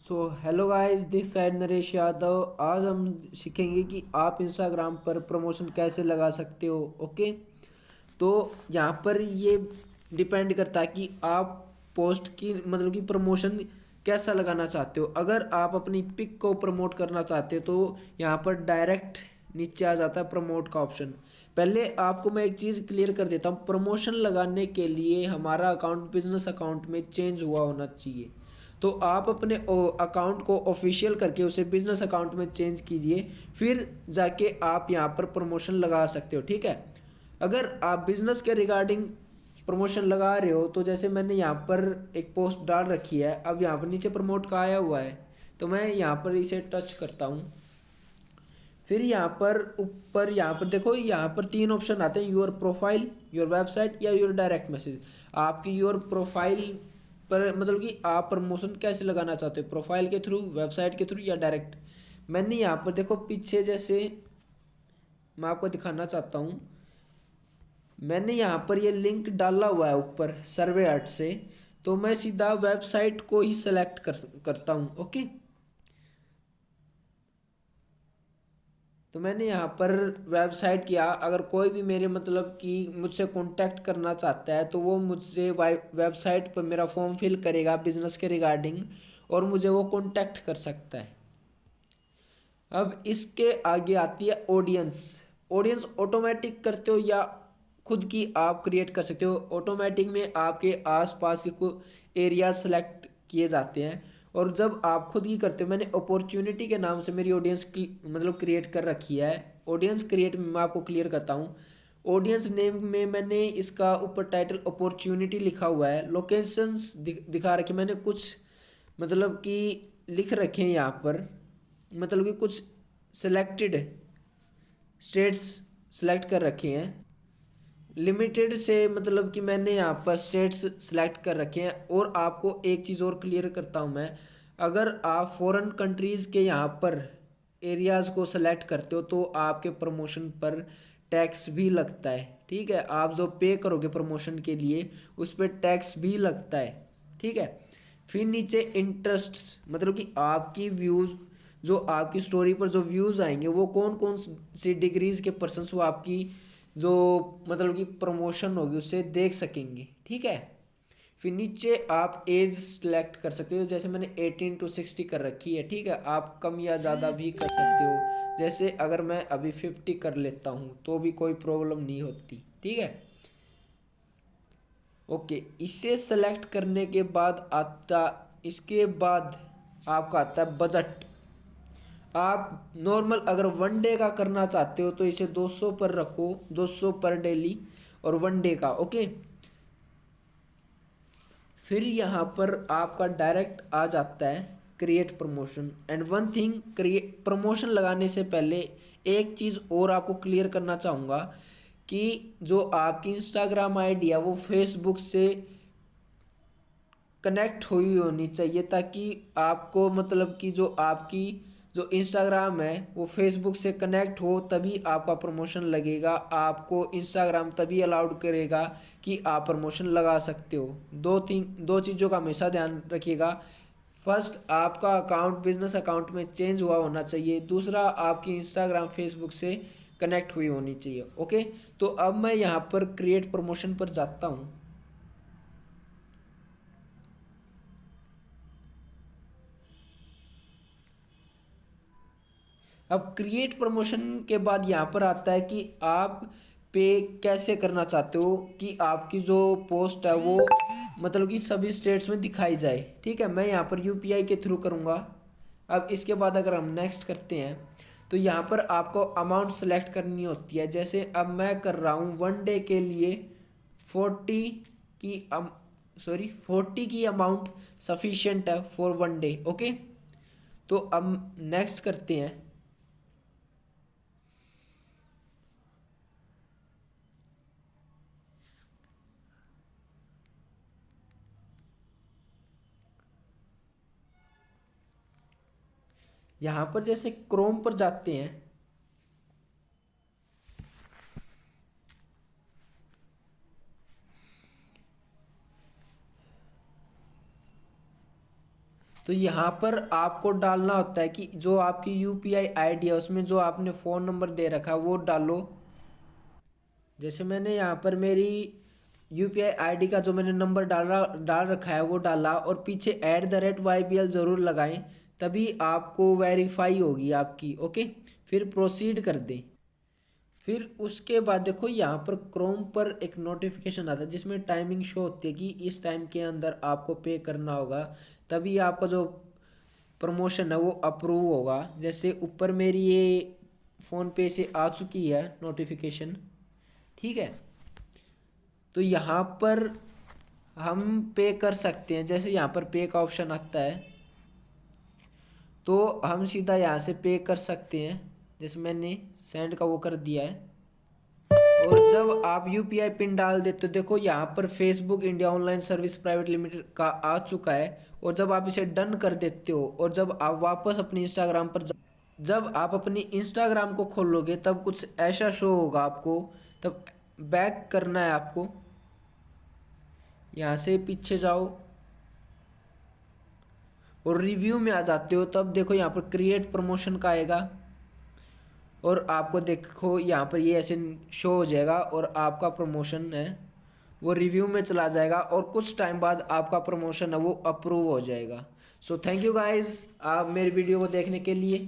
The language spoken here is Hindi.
So hello guys, this side Naresh Yadav. आज हम सीखेंगे कि आप इंस्टाग्राम पर प्रमोशन कैसे लगा सकते हो। ओके, तो यहाँ पर ये डिपेंड करता है कि आप पोस्ट की मतलब कि प्रमोशन कैसा लगाना चाहते हो। अगर आप अपनी पिक को प्रमोट करना चाहते हो तो यहाँ पर डायरेक्ट नीचे आ जाता है प्रमोट का ऑप्शन। पहले आपको मैं एक चीज़ क्लियर कर देता हूँ, प्रमोशन लगाने के लिए हमारा अकाउंट बिजनेस अकाउंट में चेंज हुआ होना चाहिए। तो आप अपने अकाउंट को ऑफिशियल करके उसे बिजनेस अकाउंट में चेंज कीजिए, फिर जाके आप यहाँ पर प्रमोशन लगा सकते हो। ठीक है, अगर आप बिजनेस के रिगार्डिंग प्रमोशन लगा रहे हो तो जैसे मैंने यहाँ पर एक पोस्ट डाल रखी है, अब यहाँ पर नीचे प्रमोट का आया हुआ है तो मैं यहाँ पर इसे टच करता हूँ। फिर यहाँ पर ऊपर यहाँ पर देखो, यहाँ पर तीन ऑप्शन आते हैं, योर प्रोफाइल, योर वेबसाइट या योर डायरेक्ट मैसेज। आपकी योर प्रोफाइल पर मतलब कि आप प्रमोशन कैसे लगाना चाहते हो, प्रोफाइल के थ्रू, वेबसाइट के थ्रू या डायरेक्ट। मैंने यहाँ पर देखो पीछे जैसे मैं आपको दिखाना चाहता हूँ, मैंने यहाँ पर ये लिंक डाला हुआ है ऊपर सर्वे आर्ट से, तो मैं सीधा वेबसाइट को ही सेलेक्ट करता हूँ। ओके, तो मैंने यहाँ पर वेबसाइट किया। अगर कोई भी मेरे मतलब कि मुझसे कांटेक्ट करना चाहता है तो वो मुझसे वेबसाइट पर मेरा फॉर्म फिल करेगा बिजनेस के रिगार्डिंग, और मुझे वो कांटेक्ट कर सकता है। अब इसके आगे आती है ऑडियंस। ऑडियंस ऑटोमेटिक करते हो या खुद की आप क्रिएट कर सकते हो। ऑटोमेटिक में आपके आसपास के कुछ एरिया सेलेक्ट किए जाते हैं, और जब आप खुद ही करते हो, मैंने अपॉर्चुनिटी के नाम से मेरी ऑडियंस मतलब क्रिएट कर रखी है। ऑडियंस क्रिएट में मैं आपको क्लियर करता हूँ। ऑडियंस नेम में मैंने इसका ऊपर टाइटल अपॉर्चुनिटी लिखा हुआ है, लोकेशंस दिखा रखी मैंने कुछ मतलब कि लिख रखे हैं यहाँ पर, मतलब कि कुछ सेलेक्टेड स्टेट्स सेलेक्ट कर रखे हैं। लिमिटेड से मतलब कि मैंने यहाँ पर स्टेट्स सेलेक्ट कर रखे हैं। और आपको एक चीज़ और क्लियर करता हूँ मैं, अगर आप फॉरेन कंट्रीज़ के यहाँ पर एरियाज़ को सेलेक्ट करते हो तो आपके प्रमोशन पर टैक्स भी लगता है। ठीक है, आप जो पे करोगे प्रमोशन के लिए उस पर टैक्स भी लगता है। ठीक है, फिर नीचे इंटरेस्ट मतलब कि आपकी व्यूज़, जो आपकी स्टोरी पर जो व्यूज़ आएंगे वो कौन कौन सी डिग्रीज के पर्सन्स वो आपकी जो मतलब कि प्रमोशन होगी उससे देख सकेंगे। ठीक है, फिर नीचे आप एज सेलेक्ट कर सकते हो, जैसे मैंने 18 to 60 कर रखी है। ठीक है, आप कम या ज़्यादा भी कर सकते हो, जैसे अगर मैं अभी 50 कर लेता हूँ तो भी कोई प्रॉब्लम नहीं होती। ठीक है, ओके, इसे सेलेक्ट करने के बाद आता, इसके बाद आपका आता है बजट। आप नॉर्मल अगर वन डे का करना चाहते हो तो इसे 200 पर रखो, 200 पर डेली और वन डे का। ओके, फिर यहाँ पर आपका डायरेक्ट आ जाता है create promotion. And one thing, create promotion लगाने से पहले एक चीज़ और आपको क्लियर करना चाहूँगा कि जो आपकी इंस्टाग्राम आईडी है वो फेसबुक से कनेक्ट हुई होनी चाहिए, ताकि आपको मतलब कि जो आपकी जो इंस्टाग्राम है वो फेसबुक से कनेक्ट हो, तभी आपका प्रमोशन लगेगा। आपको इंस्टाग्राम तभी अलाउड करेगा कि आप प्रमोशन लगा सकते हो। दो चीज़ों का हमेशा ध्यान रखिएगा। फर्स्ट, आपका अकाउंट बिजनेस अकाउंट में चेंज हुआ होना चाहिए। दूसरा, आपकी इंस्टाग्राम फेसबुक से कनेक्ट हुई होनी चाहिए। ओके, तो अब मैं यहाँ पर क्रिएट प्रमोशन पर जाता हूँ। अब क्रिएट प्रमोशन के बाद यहाँ पर आता है कि आप पे कैसे करना चाहते हो कि आपकी जो पोस्ट है वो मतलब कि सभी स्टेट्स में दिखाई जाए। ठीक है, मैं यहाँ पर यूपीआई के थ्रू करूँगा। अब इसके बाद अगर हम नेक्स्ट करते हैं तो यहाँ पर आपको अमाउंट सेलेक्ट करनी होती है। जैसे अब मैं कर रहा हूँ वन डे के लिए 40 की 40 की अमाउंट सफिशिएंट है फॉर वन डे। ओके, तो अब नेक्स्ट करते हैं। यहाँ पर जैसे क्रोम पर जाते हैं, तो यहाँ पर आपको डालना होता है कि जो आपकी यूपीआई आईडी है उसमें जो आपने फ़ोन नंबर दे रखा है वो डालो। जैसे मैंने यहाँ पर मेरी यूपीआई आईडी का जो मैंने नंबर डाल रखा है वो डाला, और पीछे @YBL ज़रूर लगाएं, तभी आपको वेरीफाई होगी आपकी। ओके, फिर प्रोसीड कर दें। फिर उसके बाद देखो यहाँ पर क्रोम पर एक नोटिफिकेशन आता है जिसमें टाइमिंग शो होती है कि इस टाइम के अंदर आपको पे करना होगा, तभी आपका जो प्रमोशन है वो अप्रूव होगा। जैसे ऊपर मेरी ये फ़ोन पे से आ चुकी है नोटिफिकेशन, ठीक है। तो यहाँ पर हम पे कर सकते हैं। जैसे यहाँ पर पे का ऑप्शन आता है तो हम सीधा यहाँ से पे कर सकते हैं। जैसे मैंने सेंड का वो कर दिया है। और जब आप यूपीआई पिन डाल देते हो देखो यहाँ पर Facebook India online service private limited का आ चुका है। और जब आप इसे डन कर देते हो और जब आप वापस अपनी इंस्टाग्राम पर जब आप अपनी इंस्टाग्राम को खोलोगे तब कुछ ऐसा शो होगा आपको। तब बैक करना है आपको, यहाँ से पीछे जाओ और रिव्यू में आ जाते हो। तब देखो यहाँ पर क्रिएट प्रमोशन का आएगा और आपको देखो यहाँ पर ये ऐसे शो हो जाएगा और आपका प्रमोशन है वो रिव्यू में चला जाएगा और कुछ टाइम बाद आपका प्रमोशन है वो अप्रूव हो जाएगा। सो थैंक यू गाइस आप मेरी वीडियो को देखने के लिए।